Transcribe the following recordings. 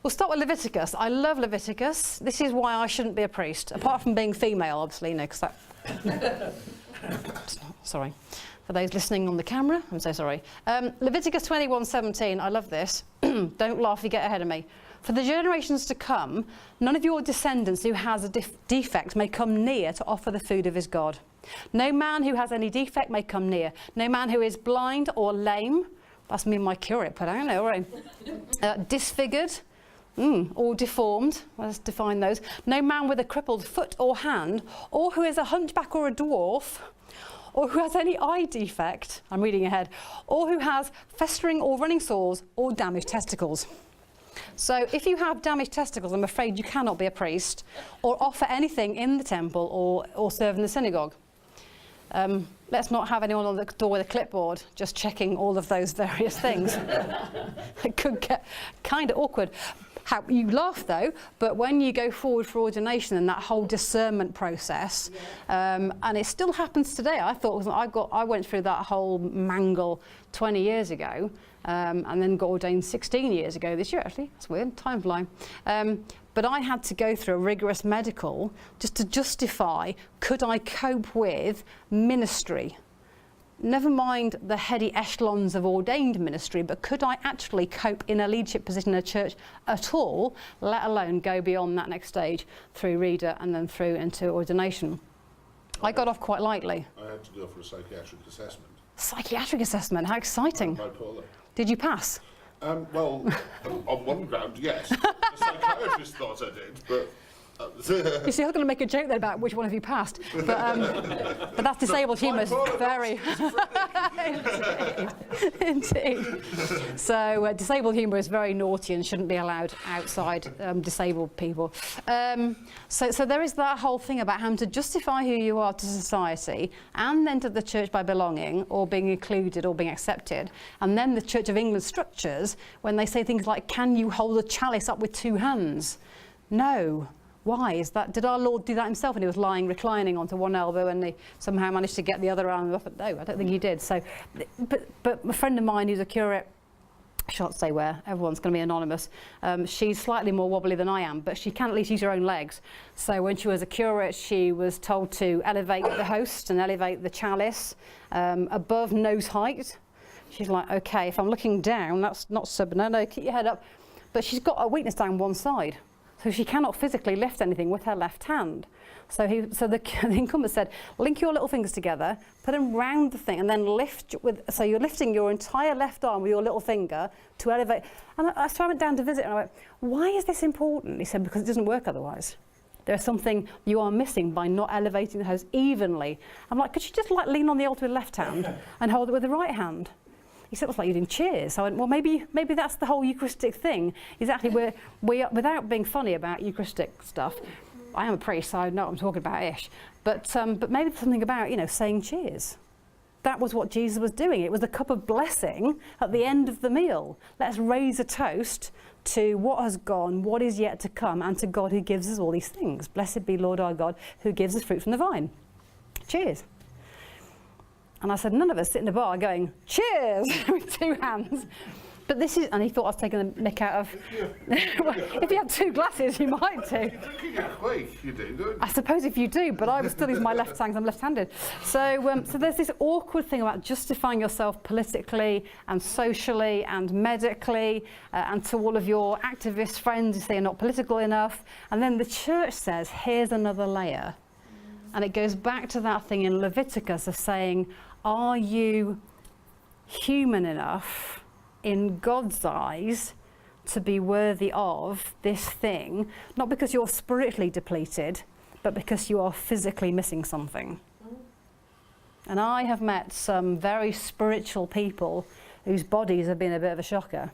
We'll start with Leviticus. I love Leviticus. This is why I shouldn't be a priest, apart from being female, obviously, because that... Sorry. For those listening on the camera, I'm so sorry. Leviticus 21:17, I love this. Don't laugh, you get ahead of me. For the generations to come, none of your descendants who has a defect may come near to offer the food of his God. No man who has any defect may come near. No man who is blind or lame, that's me and my curate put out, no, right? Disfigured, or deformed, let's define those. No man with a crippled foot or hand, or who is a hunchback or a dwarf, or who has any eye defect, I'm reading ahead, or who has festering or running sores or damaged testicles. So if you have damaged testicles, I'm afraid you cannot be a priest or offer anything in the temple or serve in the synagogue. Let's not have anyone on the door with a clipboard just checking all of those various things. It could get kind of awkward. You laugh though, but when you go forward for ordination and that whole discernment process, and it still happens today. I went through that whole mangle 20 years ago, and then got ordained 16 years ago this year. Actually, that's weird. Time flying. But I had to go through a rigorous medical just to justify, could I cope with ministry? Never mind the heady echelons of ordained ministry, but could I actually cope in a leadership position in a church at all, let alone go beyond that next stage through reader and then through into ordination? I got off quite lightly. I had to go for a psychiatric assessment. Psychiatric assessment, how exciting. Bipolar. Did you pass? Well, on one ground, yes. The psychiatrist thought I did, but... You see, I was going to make a joke there about which one of you passed, but that's disabled humour is very... Indeed. So disabled humour is very naughty and shouldn't be allowed outside disabled people. So there is that whole thing about having to justify who you are to society and then to the church by belonging or being included or being accepted. And then the Church of England structures, when they say things like, can you hold a chalice up with two hands? No. Why is that? Did our Lord do that himself when he was lying, reclining onto one elbow and he somehow managed to get the other arm off? No, I don't think he did. So, but a friend of mine who's a curate, I shan't say where, everyone's going to be anonymous, she's slightly more wobbly than I am, but she can at least use her own legs. So when she was a curate, she was told to elevate the host and elevate the chalice above nose height. She's like, okay, if I'm looking down, that's not no, keep your head up. But she's got a weakness down one side. So she cannot physically lift anything with her left hand. So the incumbent said, link your little fingers together, put them round the thing, and then lift so you're lifting your entire left arm with your little finger to elevate. And so I went down to visit and I went, why is this important? He said, because it doesn't work otherwise. There's something you are missing by not elevating the host evenly. I'm like, could you just like lean on the altar with the left hand and hold it with the right hand? He said, it's like you're doing cheers. So I went, well, maybe that's the whole Eucharistic thing. Exactly, we without being funny about Eucharistic stuff, I am a priest, so I know what I'm talking about-ish. But maybe there's something about, saying cheers. That was what Jesus was doing. It was a cup of blessing at the end of the meal. Let's raise a toast to what has gone, what is yet to come, and to God who gives us all these things. Blessed be Lord our God, who gives us fruit from the vine. Cheers. And I said, none of us sit in a bar going, cheers, with two hands. But this is, and he thought I was taking the mick out of, well, if you had two glasses, you might do. You do, don't you? I suppose if you do, but I was still using my left hand, I'm left-handed. So there's this awkward thing about justifying yourself politically and socially and medically, and to all of your activist friends who say you're not political enough. And then the church says, here's another layer. And it goes back to that thing in Leviticus of saying, are you human enough in God's eyes to be worthy of this thing? Not because you're spiritually depleted, but because you are physically missing something. And I have met some very spiritual people whose bodies have been a bit of a shocker.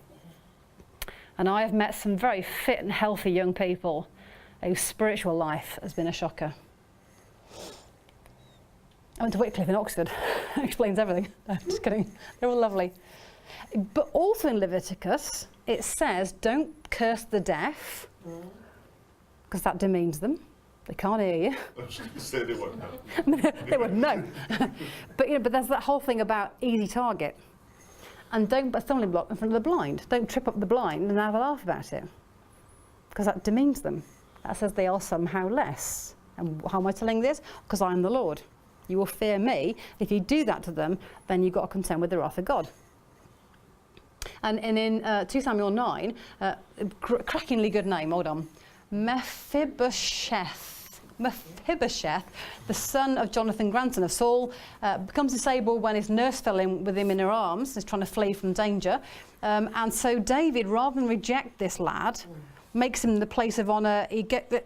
And I have met some very fit and healthy young people whose spiritual life has been a shocker. I went to Wycliffe in Oxford. That explains everything. No, just kidding. They're all lovely. But also in Leviticus, it says, don't curse the deaf, because that demeans them. They can't hear you. I was going to say they won't know. They wouldn't know. But there's that whole thing about easy target. And don't put a stumbling block in front of the blind. Don't trip up the blind and have a laugh about it. because that demeans them. That says they are somehow less. And how am I telling this? Because I am the Lord. You will fear me. If you do that to them, then you've got to contend with the wrath of God. And in 2 Samuel 9, crackingly good name, hold on. Mephibosheth, the son of Jonathan, grandson of Saul, becomes disabled when his nurse fell in with him in her arms. He's trying to flee from danger. And so David, rather than reject this lad, makes him the place of honour.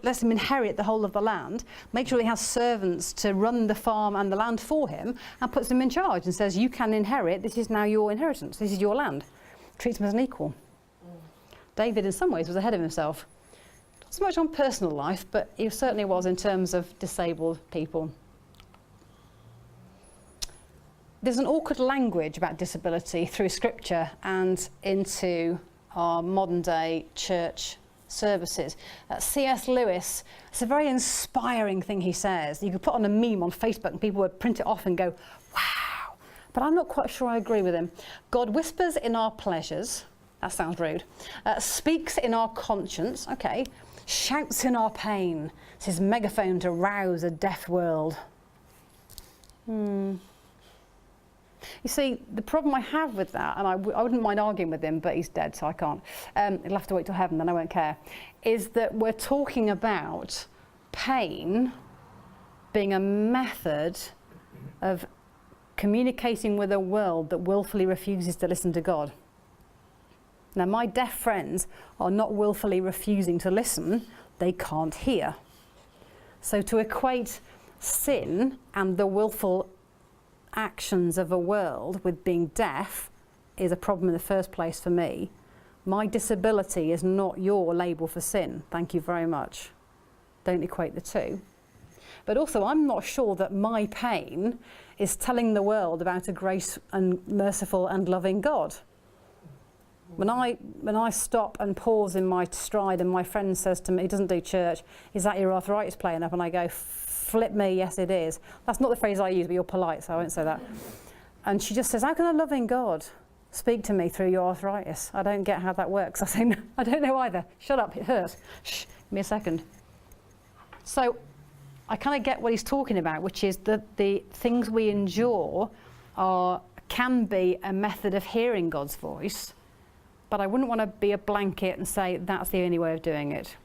Lets him inherit the whole of the land, makes sure he has servants to run the farm and the land for him, and puts him in charge and says, you can inherit, this is now your inheritance, this is your land. Treats him as an equal. David, in some ways, was ahead of himself. Not so much on personal life, but he certainly was in terms of disabled people. There's an awkward language about disability through Scripture and into our modern day church services. C.S. Lewis, it's a very inspiring thing he says. You could put on a meme on Facebook and people would print it off and go, wow. But I'm not quite sure I agree with him. God whispers in our pleasures, that sounds rude, speaks in our conscience, okay, shouts in our pain. It's his megaphone to rouse a deaf world. You see, the problem I have with that, and I wouldn't mind arguing with him, but he's dead, so I can't. He'll have to wait till heaven, then I won't care, is that we're talking about pain being a method of communicating with a world that willfully refuses to listen to God. Now, my deaf friends are not willfully refusing to listen, they can't hear. So to equate sin and the willful actions of a world with being deaf is a problem in the first place for me. My disability is not your label for sin. Thank you very much. Don't equate the two. But also, I'm not sure that my pain is telling the world about a grace and merciful and loving God. When I stop and pause in my stride and my friend says to me, he doesn't do church, is that your arthritis playing up? And I go, flip me, yes it is. That's not the phrase I use, but you're polite, so I won't say that. And she just says, how can a loving God speak to me through your arthritis? I don't get how that works. I say, no, I don't know either. Shut up, it hurts. Shh, give me a second. So I kind of get what he's talking about, which is that the things we endure can be a method of hearing God's voice, but I wouldn't want to be a blanket and say that's the only way of doing it.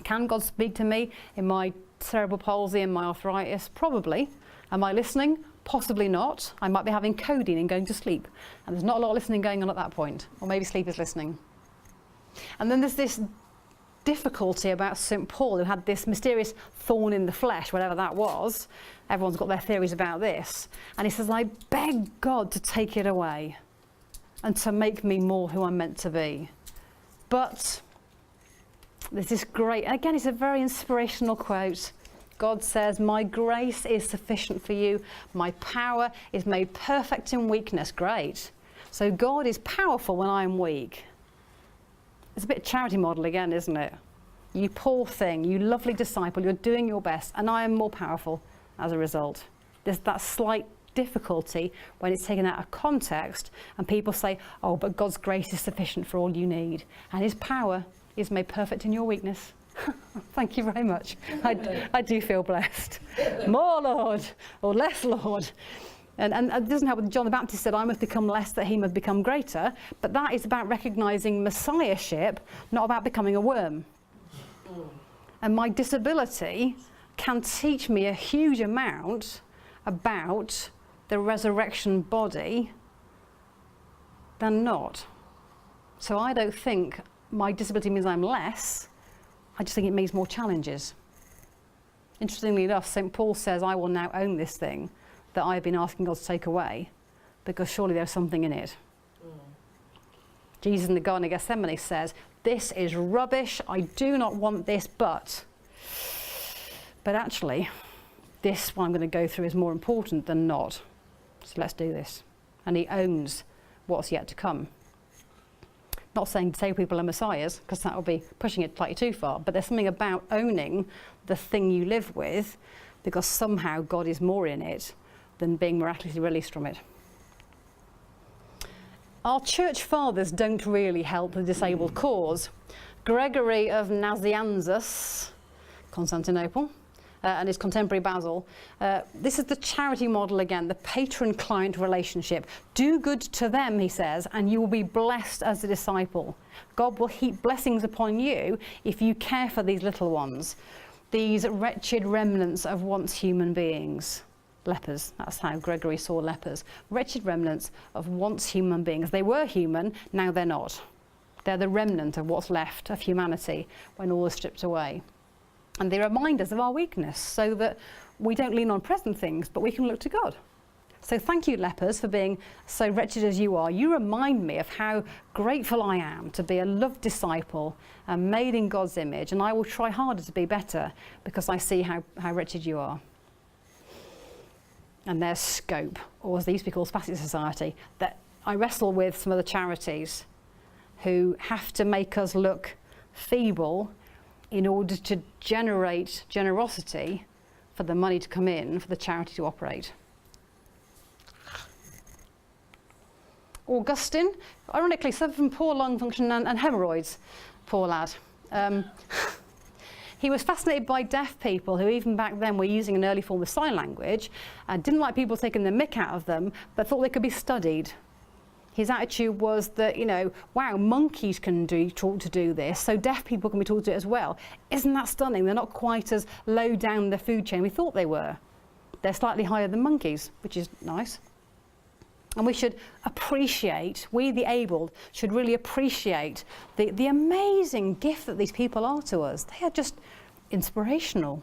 Can God speak to me in my cerebral palsy and my arthritis? Probably. Am I listening? Possibly not. I might be having codeine and going to sleep, and there's not a lot of listening going on at that point, or maybe sleep is listening. And then there's this difficulty about St. Paul, who had this mysterious thorn in the flesh, whatever that was. Everyone's got their theories about this. And he says, I beg God to take it away and to make me more who I'm meant to be. But there's this great, again, it's a very inspirational quote. God says, my grace is sufficient for you. My power is made perfect in weakness. Great. So God is powerful when I am weak. It's a bit charity model again, isn't it? You poor thing, you lovely disciple, you're doing your best, and I am more powerful as a result. There's that slight difficulty when it's taken out of context and people say, oh, but God's grace is sufficient for all you need, and his power is made perfect in your weakness. Thank you very much. I do feel blessed. More, Lord, or less, Lord. And it doesn't help that John the Baptist said, I must become less that he must become greater. But that is about recognising messiahship, not about becoming a worm. And my disability can teach me a huge amount about the resurrection body than not. So I don't think my disability means I'm less. I just think it means more challenges. Interestingly enough, St. Paul says, I will now own this thing that I have been asking God to take away, because surely there's something in it. Jesus in the Garden of Gethsemane says, this is rubbish, I do not want this, but actually, this what I'm going to go through is more important than not. So let's do this. And he owns what's yet to come. Not saying disabled people are messiahs, because that will be pushing it slightly too far, but there's something about owning the thing you live with, because somehow God is more in it than being miraculously released from it. Our church fathers don't really help the disabled cause. Gregory of Nazianzus, Constantinople, and his contemporary Basil. This is the charity model again, the patron-client relationship. Do good to them, he says, and you will be blessed as a disciple. God will heap blessings upon you if you care for these little ones, these wretched remnants of once human beings. Lepers, that's how Gregory saw lepers. Wretched remnants of once human beings. They were human, now they're not. They're the remnant of what's left of humanity when all is stripped away. And they remind us of our weakness so that we don't lean on present things, but we can look to God. So thank you, lepers, for being so wretched as you are. You remind me of how grateful I am to be a loved disciple and made in God's image, and I will try harder to be better because I see how wretched you are. And there's scope, or as they used to be called, spastic society, that I wrestle with some of the charities who have to make us look feeble in order to generate generosity for the money to come in, for the charity to operate. Augustine, ironically, suffered from poor lung function and hemorrhoids, poor lad. He was fascinated by deaf people who even back then were using an early form of sign language and didn't like people taking the mick out of them, but thought they could be studied. His attitude was that, you know, wow, monkeys can taught to do this, so deaf people can be taught to do it as well. Isn't that stunning? They're not quite as low down the food chain we thought they were. They're slightly higher than monkeys, which is nice. And we should appreciate, we the abled should really appreciate the amazing gift that these people are to us. They are just inspirational.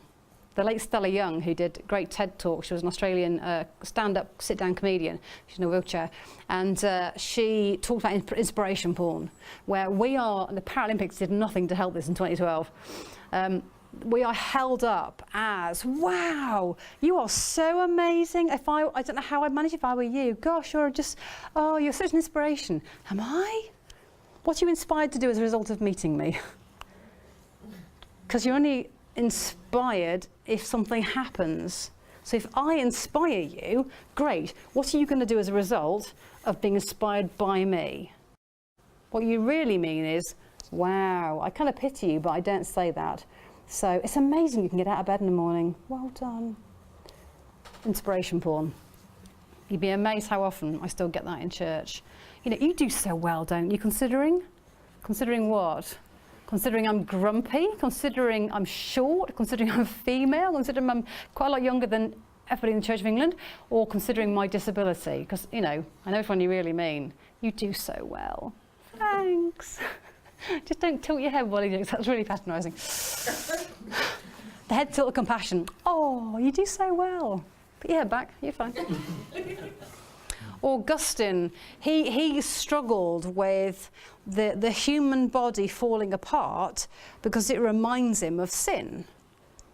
The late Stella Young, who did great TED talks, she was an Australian stand-up, sit-down comedian, she's in a wheelchair, and she talked about inspiration porn, where we are, and the Paralympics did nothing to help this in 2012, we are held up as, wow, you are so amazing. I don't know how I'd manage if I were you. Gosh, you're just, oh, you're such an inspiration. Am I? What are you inspired to do as a result of meeting me? Because you're only inspired if something happens. So if I inspire you, great. What are you going to do as a result of being inspired by me? What you really mean is, wow, I kind of pity you, but I don't say that. So it's amazing you can get out of bed in the morning. Well done. Inspiration porn. You'd be amazed how often I still get that in church. You know, you do so well, don't you, considering? Considering what? Considering I'm grumpy, considering I'm short, considering I'm female, considering I'm quite a lot younger than everybody in the Church of England, or considering my disability, because, you know, I know which one you really mean. You do so well. Thanks. Just don't tilt your head while you do it, that's really patronising. The head tilt of compassion. Oh, you do so well. Put your head back, you're fine. Augustine, he struggled with the human body falling apart because it reminds him of sin.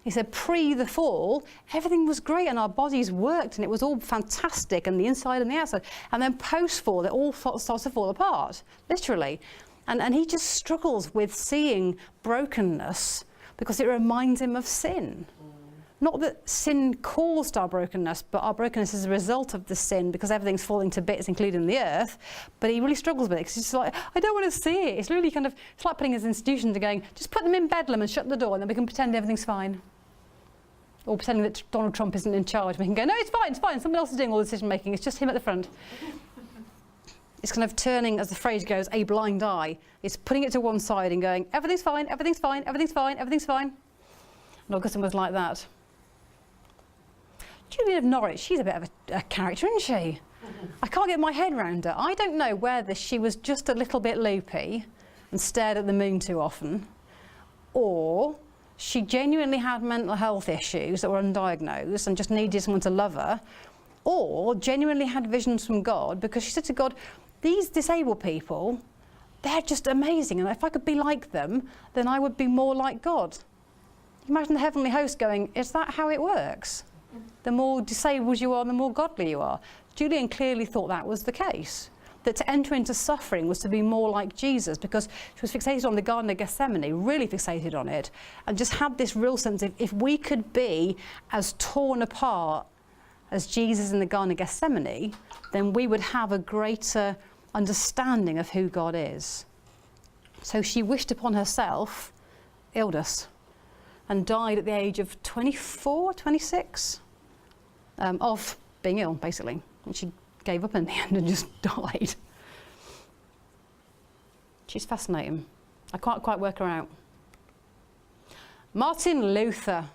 He said pre the fall, everything was great and our bodies worked and it was all fantastic and the inside and the outside. And then post-fall, it all starts to fall apart, literally. And he just struggles with seeing brokenness because it reminds him of sin. Not that sin caused our brokenness, but our brokenness is a result of the sin because everything's falling to bits, including the earth. But he really struggles with it because he's just like, I don't want to see it. It's really kind of, it's like putting his institution to going, just put them in Bedlam and shut the door and then we can pretend everything's fine. Or pretending that Donald Trump isn't in charge. We can go, no, it's fine. Someone else is doing all the decision making. It's just him at the front. It's kind of turning, as the phrase goes, a blind eye. It's putting it to one side and going, everything's fine, everything's fine, everything's fine, everything's fine. And Augustine was like that. Julian of Norwich, she's a bit of a character, isn't she? I can't get my head around her. I don't know whether she was just a little bit loopy and stared at the moon too often, or she genuinely had mental health issues that were undiagnosed and just needed someone to love her, or genuinely had visions from God because she said to God, these disabled people, they're just amazing, and if I could be like them, then I would be more like God. Imagine the heavenly host going, is that how it works? The more disabled you are, the more godly you are. Julian clearly thought that was the case, that to enter into suffering was to be more like Jesus, because she was fixated on the Garden of Gethsemane, really fixated on it, and just had this real sense of if we could be as torn apart as Jesus in the Garden of Gethsemane, then we would have a greater understanding of who God is. So she wished upon herself illness and died at the age of 24, 26 of being ill, basically. And she gave up in the end and just died. She's fascinating. I can't quite work her out. Martin Luther,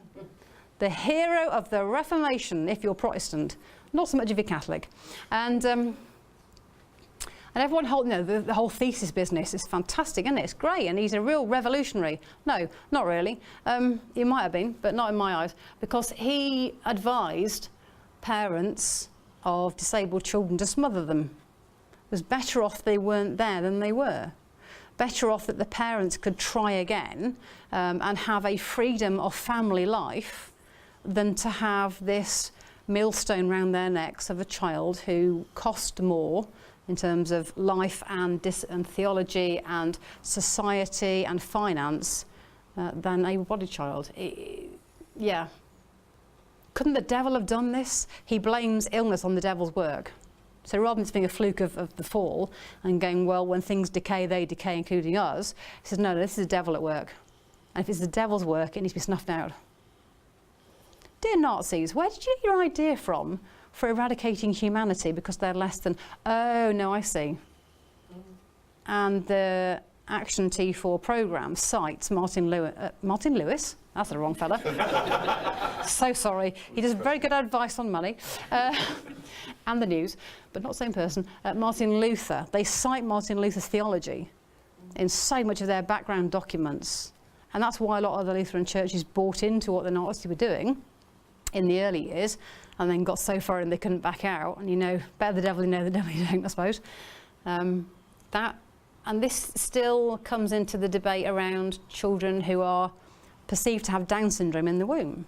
the hero of the Reformation, if you're Protestant, not so much if you're Catholic. And everyone, the whole thesis business is fantastic, isn't it? It's great, and he's a real revolutionary. No, not really. He might have been, but not in my eyes, because he advised parents of disabled children to smother them. It was better off they weren't there than they were. Better off that the parents could try again and have a freedom of family life than to have this millstone round their necks of a child who cost more in terms of life and theology and society and finance than a able-bodied child. Yeah. Couldn't the devil have done this? He blames illness on the devil's work. So rather than it being a fluke of the fall and going, well, when things decay, they decay, including us, he says, no, this is the devil at work. And if it's the devil's work, it needs to be snuffed out. Dear Nazis, where did you get your idea from for eradicating humanity because they're less than... Oh, no, I see. And the Action T4 programme cites Martin Lewis. That's the wrong fella. So sorry. He does very good advice on money and the news, but not the same person. Martin Luther. They cite Martin Luther's theology in so much of their background documents. And that's why a lot of the Lutheran churches bought into what the Nazis were doing in the early years and then got so far in they couldn't back out. And you know, better the devil you know, the devil you don't, I suppose. And this still comes into the debate around children who are perceived to have Down syndrome in the womb.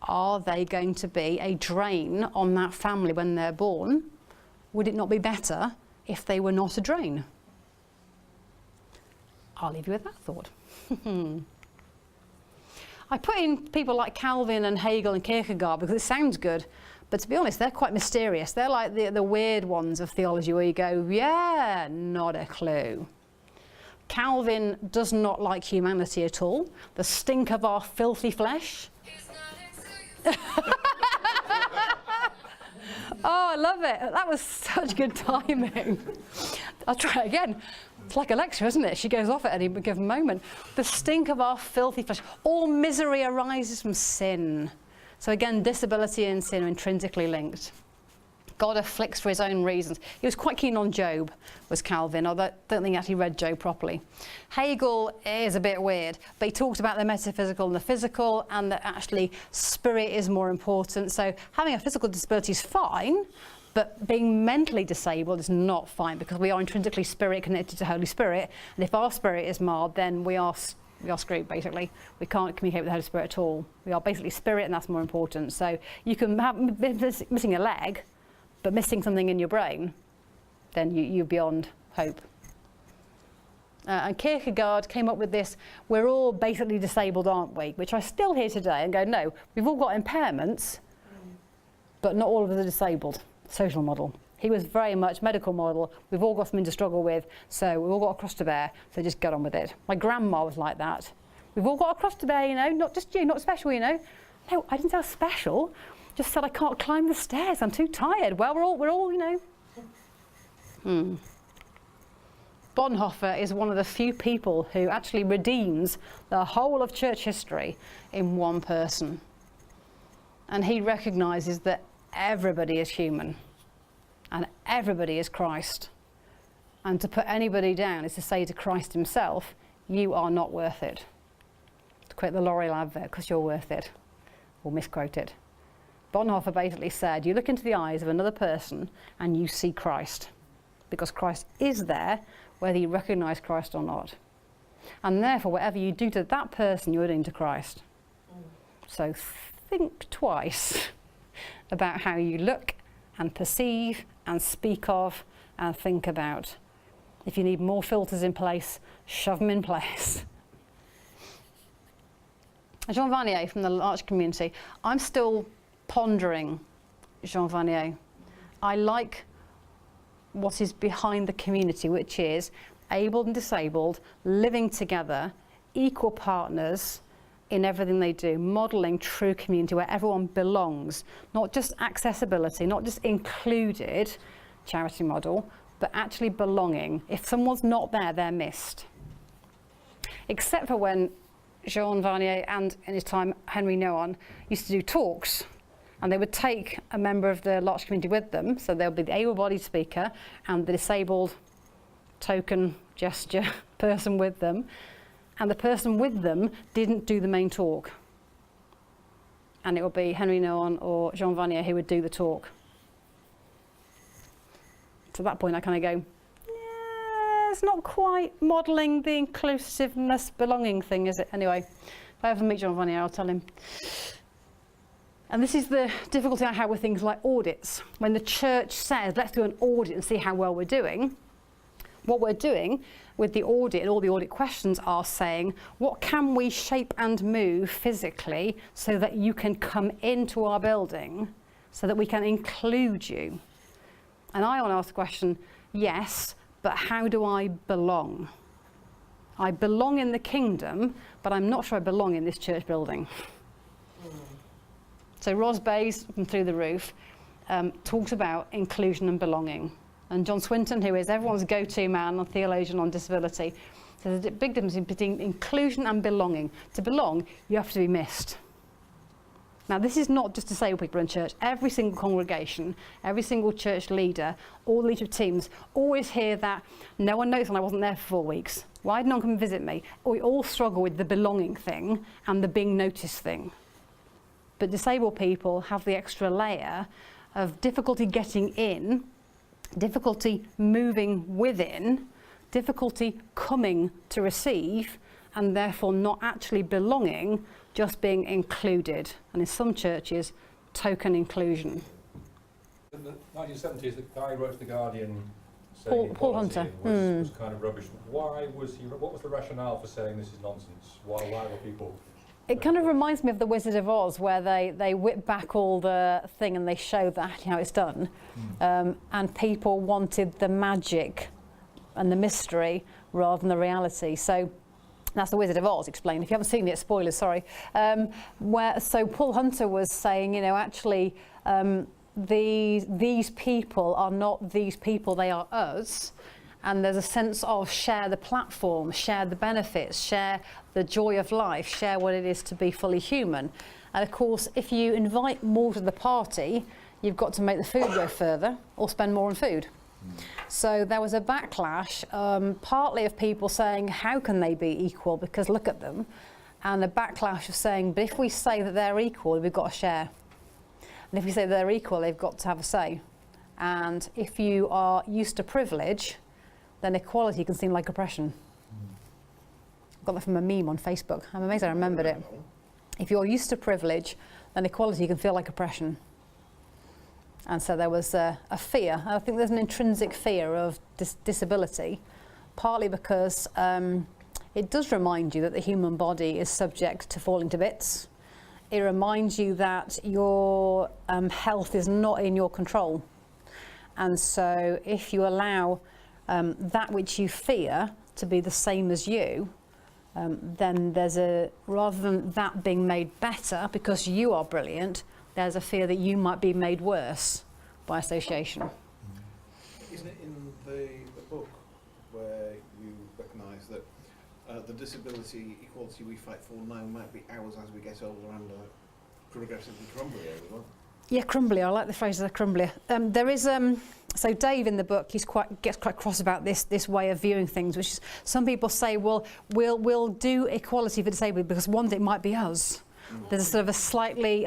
Are they going to be a drain on that family when they're born? Would it not be better if they were not a drain? I'll leave you with that thought. I put in people like Calvin and Hegel and Kierkegaard because it sounds good, but to be honest, they're quite mysterious. They're like the weird ones of theology where you go, yeah, not a clue. Calvin does not like humanity at all. The stink of our filthy flesh. Oh, I love it. That was such good timing. I'll try it again. It's like a lecture, isn't it? She goes off at any given moment. The stink of our filthy flesh. All misery arises from sin. So again, disability and sin are intrinsically linked. God afflicts for his own reasons. He was quite keen on Job, was Calvin, although I don't think he actually read Job properly. Hegel is a bit weird, but he talked about the metaphysical and the physical, and that actually spirit is more important. So having a physical disability is fine, but being mentally disabled is not fine, because we are intrinsically spirit connected to Holy Spirit, and if our spirit is marred, then we are screwed, basically. We can't communicate with the Holy Spirit at all. We are basically spirit, and that's more important. So you can have missing a leg, but missing something in your brain, then you're beyond hope. And Kierkegaard came up with this, we're all basically disabled, aren't we? Which I still hear today and go, no, we've all got impairments, but not all of us are disabled. Social model. He was very much medical model. We've all got something to struggle with, so we've all got a cross to bear, so just get on with it. My grandma was like that. We've all got a cross to bear, you know, not just you, not special, you know. No, I didn't say I was special. Just said I can't climb the stairs, I'm too tired. Well, we're all, you know. Bonhoeffer is one of the few people who actually redeems the whole of church history in one person. And he recognises that everybody is human and everybody is Christ. And to put anybody down is to say to Christ himself, you are not worth it. To quote the L'Oreal advert, because you're worth it. Or misquote it. Bonhoeffer basically said, you look into the eyes of another person and you see Christ, because Christ is there whether you recognise Christ or not. And therefore, whatever you do to that person, you're doing to Christ. So think twice about how you look and perceive and speak of and think about. If you need more filters in place, shove them in place. Jean Vanier from the Arch community. I'm still pondering Jean Vanier. I like what is behind the community, which is able and disabled, living together, equal partners in everything they do, modelling true community where everyone belongs, not just accessibility, not just included charity model, but actually belonging. If someone's not there, they're missed. Except for when Jean Vanier and, in his time, Henry Nouwen used to do talks, and they would take a member of the large community with them, so there would be the able-bodied speaker and the disabled token gesture person with them, and the person with them didn't do the main talk. And it would be Henry Nouwen or Jean Vanier who would do the talk. So at that point I kind of go, yeah, it's not quite modelling the inclusiveness, belonging thing, is it? Anyway, if I ever meet Jean Vanier, I'll tell him. And this is the difficulty I have with things like audits. When the church says, let's do an audit and see how well we're doing, what we're doing with the audit and all the audit questions are saying, what can we shape and move physically so that you can come into our building, so that we can include you? And I want to ask the question, yes, but how do I belong? I belong in the kingdom, but I'm not sure I belong in this church building. So Ros Bayes, from Through the Roof, talks about inclusion and belonging. And John Swinton, who is everyone's go-to man, a theologian on disability, says there's a big difference between inclusion and belonging. To belong, you have to be missed. Now, this is not just disabled people in church. Every single congregation, every single church leader, all the leadership teams always hear that, no one noticed when I wasn't there for 4 weeks. Why did no one come and visit me? We all struggle with the belonging thing and the being noticed thing. But disabled people have the extra layer of difficulty getting in, difficulty moving within, difficulty coming to receive, and therefore not actually belonging, just being included. And in some churches, token inclusion. In the 1970s, the guy who wrote The Guardian saying Paul Hunter was kind of rubbish. Why was he? What was the rationale for saying this is nonsense? Why were people? It kind of reminds me of The Wizard of Oz, where they whip back all the thing and they show that how it's done. And people wanted the magic and the mystery rather than the reality. So that's The Wizard of Oz explained. If you haven't seen it, spoilers, sorry. So Paul Hunter was saying, you know, actually these people are not these people, they are us. And there's a sense of share the platform, share the benefits, share the joy of life, share what it is to be fully human. And of course, if you invite more to the party, you've got to make the food go further or spend more on food. So there was a backlash, partly of people saying, how can they be equal? Because look at them. And a backlash of saying, but if we say that they're equal, we've got to share. And if we say they're equal, they've got to have a say. And if you are used to privilege, then equality can seem like oppression. I got that from a meme on Facebook. I'm amazed I remembered it. If you're used to privilege, then equality can feel like oppression. And so there was a fear. I think there's an intrinsic fear of disability, partly because it does remind you that the human body is subject to falling to bits. It reminds you that your health is not in your control. And so if you allow that which you fear to be the same as you, then there's rather than that being made better because you are brilliant, there's a fear that you might be made worse by association. Isn't it in the book where you recognise that the disability equality we fight for now might be ours as we get older and progressively crumblier as well? Yeah, crumblier. I like the phrase of the crumblier. There is so Dave in the book, gets quite cross about this way of viewing things, which is some people say, well, we'll do equality for disabled because one day it might be us. There's a sort of a slightly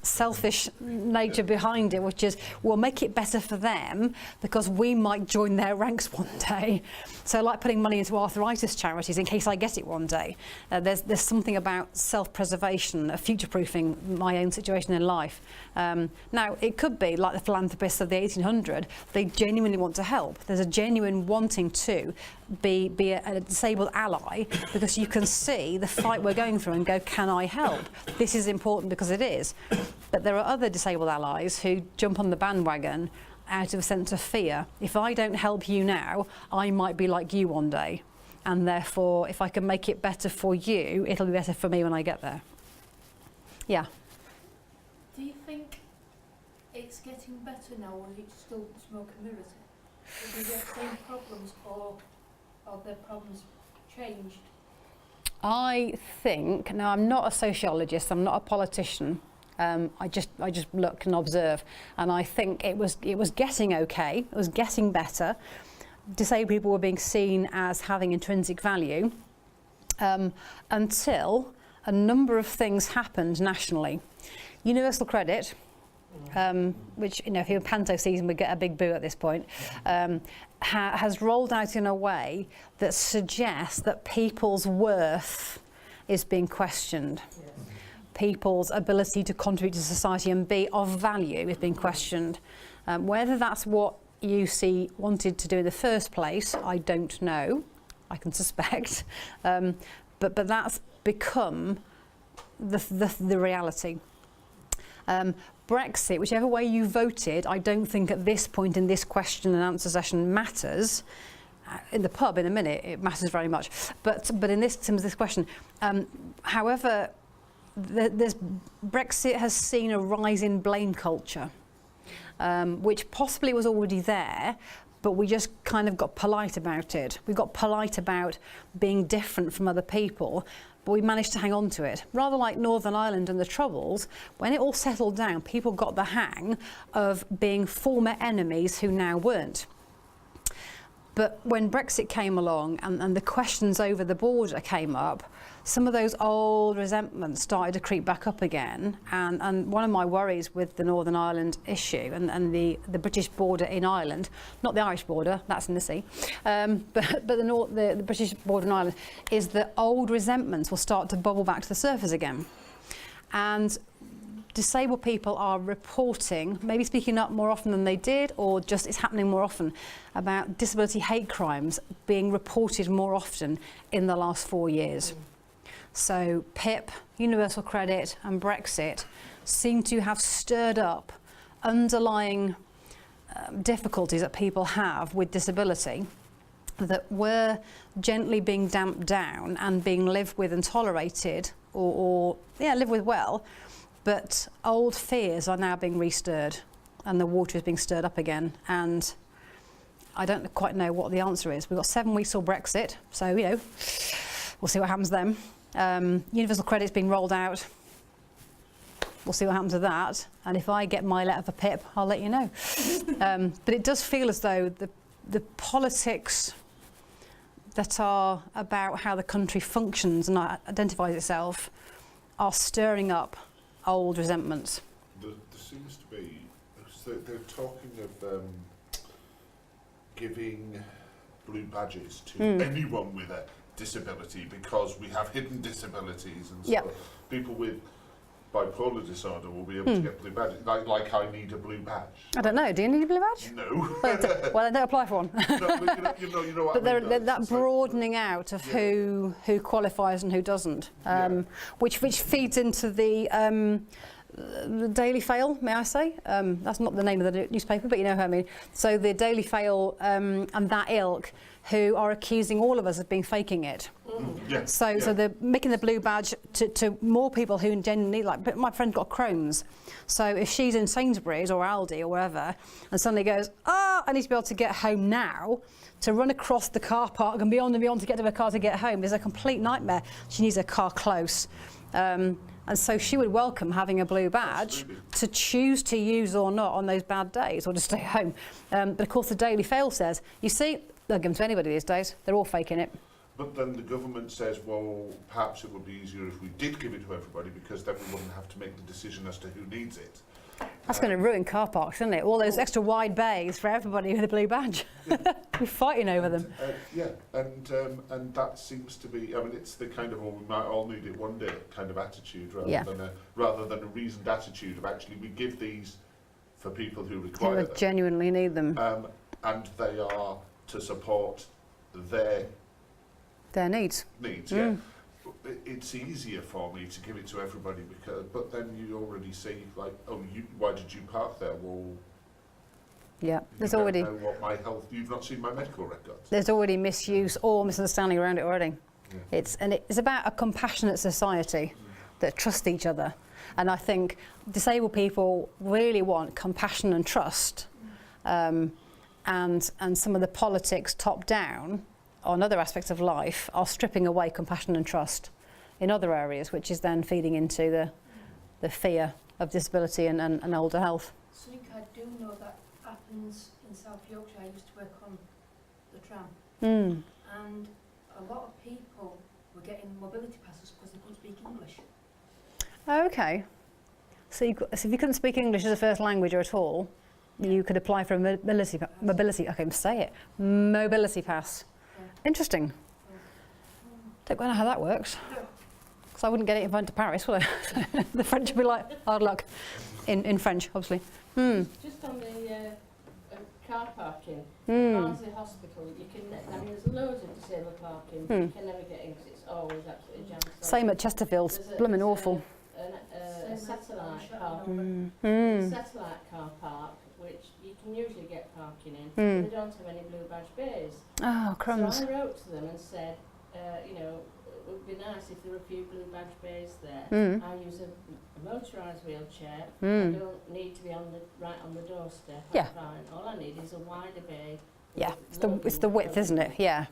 selfish nature behind it, which is we'll make it better for them because we might join their ranks one day. So like putting money into arthritis charities in case I get it one day. There's something about self-preservation, future-proofing my own situation in life. Now, it could be like the philanthropists of the 1800s, they genuinely want to help. There's a genuine wanting to be a disabled ally because you can see the fight we're going through and go, can I help? This is important because it is. But there are other disabled allies who jump on the bandwagon out of a sense of fear. If I don't help you now, I might be like you one day. And therefore, if I can make it better for you, it'll be better for me when I get there. Yeah. Do you think it's getting better now, or is it still smoke and mirrors? Do you have the same problems, or are their problems changed? I think, now I'm not a sociologist, I'm not a politician, I just look and observe, and I think it was getting okay, it was getting better. Disabled people were being seen as having intrinsic value until a number of things happened nationally. Universal credit, which, you know, if you're in Panto season would get a big boo at this point, has rolled out in a way that suggests that people's worth is being questioned. Yes. People's ability to contribute to society and be of value is being questioned. Whether that's what UC wanted to do in the first place, I don't know. I can suspect. But that's become the reality. Brexit, whichever way you voted, I don't think at this point in this question and answer session matters. In the pub in a minute, it matters very much. But in this terms of this question, however, Brexit has seen a rise in blame culture, which possibly was already there, but we just kind of got polite about it. We got polite about being different from other people, but we managed to hang on to it. Rather like Northern Ireland and the Troubles, when it all settled down, people got the hang of being former enemies who now weren't. But when Brexit came along and the questions over the border came up, some of those old resentments started to creep back up again. And one of my worries with the Northern Ireland issue and the British border in Ireland, not the Irish border, that's in the sea, but the British border in Ireland, is that old resentments will start to bubble back to the surface again. And disabled people are reporting, maybe speaking up more often than they did, or just it's happening more often, about disability hate crimes being reported more often in the last 4 years. So PIP, Universal Credit and Brexit seem to have stirred up underlying difficulties that people have with disability that were gently being damped down and being lived with and tolerated, or lived with well. But old fears are now being restirred and the water is being stirred up again. And I don't quite know what the answer is. We've got 7 weeks till Brexit, so, you know, we'll see what happens then. Universal credit's being rolled out. We'll see what happens with that. And if I get my letter for PIP, I'll let you know. But it does feel as though the politics that are about how the country functions and identifies itself are stirring up old resentments. There seems to be, they're talking of giving blue badges to anyone with a disability, because we have hidden disabilities, and so people with bipolar disorder will be able to get blue badges. Like I need a blue badge. I don't know. Do you need a blue badge? No. Well, then don't apply for one. No, but you know what But I mean, that broadening out of who qualifies and who doesn't, which feeds into the Daily Fail, may I say? That's not the name of the newspaper, but you know what I mean. So the Daily Fail and that ilk, who are accusing all of us of being faking it. So they're making the blue badge to more people who genuinely like. But my friend got Crohn's, so if she's in Sainsbury's or Aldi or wherever, and suddenly goes, I need to be able to get home now, to run across the car park and beyond to get to her car to get home is a complete nightmare. She needs a car close. And so she would welcome having a blue badge to choose to use or not on those bad days, or to stay home. But of course the Daily Fail says, you see, they'll give them to anybody these days. They're all faking it. But then the government says, well, perhaps it would be easier if we did give it to everybody, because then we wouldn't have to make the decision as to who needs it. That's going to ruin car parks, isn't it? All those extra wide bays for everybody with a blue badge. We're fighting over them. And that seems to be, I mean, it's the kind of, well, we might all need it one day kind of attitude, rather than a reasoned attitude of actually we give these for people who require them. Genuinely need them. And they are to support their needs. It's easier for me to give it to everybody, but then you already see, like, why did you park there? Well, Yeah, You don't know what my health. You've not seen my medical records. there's already misuse or misunderstanding around it already. Yeah. It's about a compassionate society that trust each other. And I think disabled people really want compassion and trust. And some of the politics top down on other aspects of life are stripping away compassion and trust in other areas, which is then feeding into the fear of disability and older health. Something I do know that happens in South Yorkshire. I used to work on the tram, and a lot of people were getting mobility passes because they couldn't speak English. Okay. So if you couldn't speak English as a first language or at all, you could apply for a mobility pass. Yeah. Interesting. Don't know how that works. Because I wouldn't get it if I went to Paris, would I? The French would be like, hard luck. In French, obviously. Just on the car parking, Barnsley Hospital, you can, I mean, there's loads of disabled parking, but you can never get in because it's always absolutely jammed. Same at Chesterfield, blooming awful. A satellite park, satellite car park, which you can usually get parking in, but they don't have any blue badge bays. Oh, crumbs. So I wrote to them and said, you know, it would be nice if there were a few blue badge bays there. I use a motorised wheelchair. I don't need to be right on the doorstep. I'm fine. All I need is a wider bay. Yeah, it's the width, isn't it? Yeah.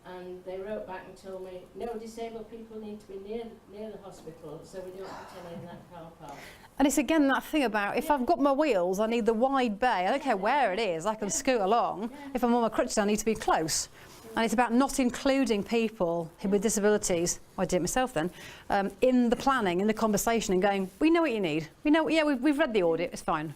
And they wrote back and told me, no, disabled people need to be near the hospital, so we don't put any in that car park. And it's again that thing about, if I've got my wheels, I need the wide bay. I don't care where it is, I can scoot along. If I'm on my crutches, I need to be close. And it's about not including people with disabilities, I did it myself then, in the planning, in the conversation and going, we know what you need. We know, yeah, we've read the audit, it's fine.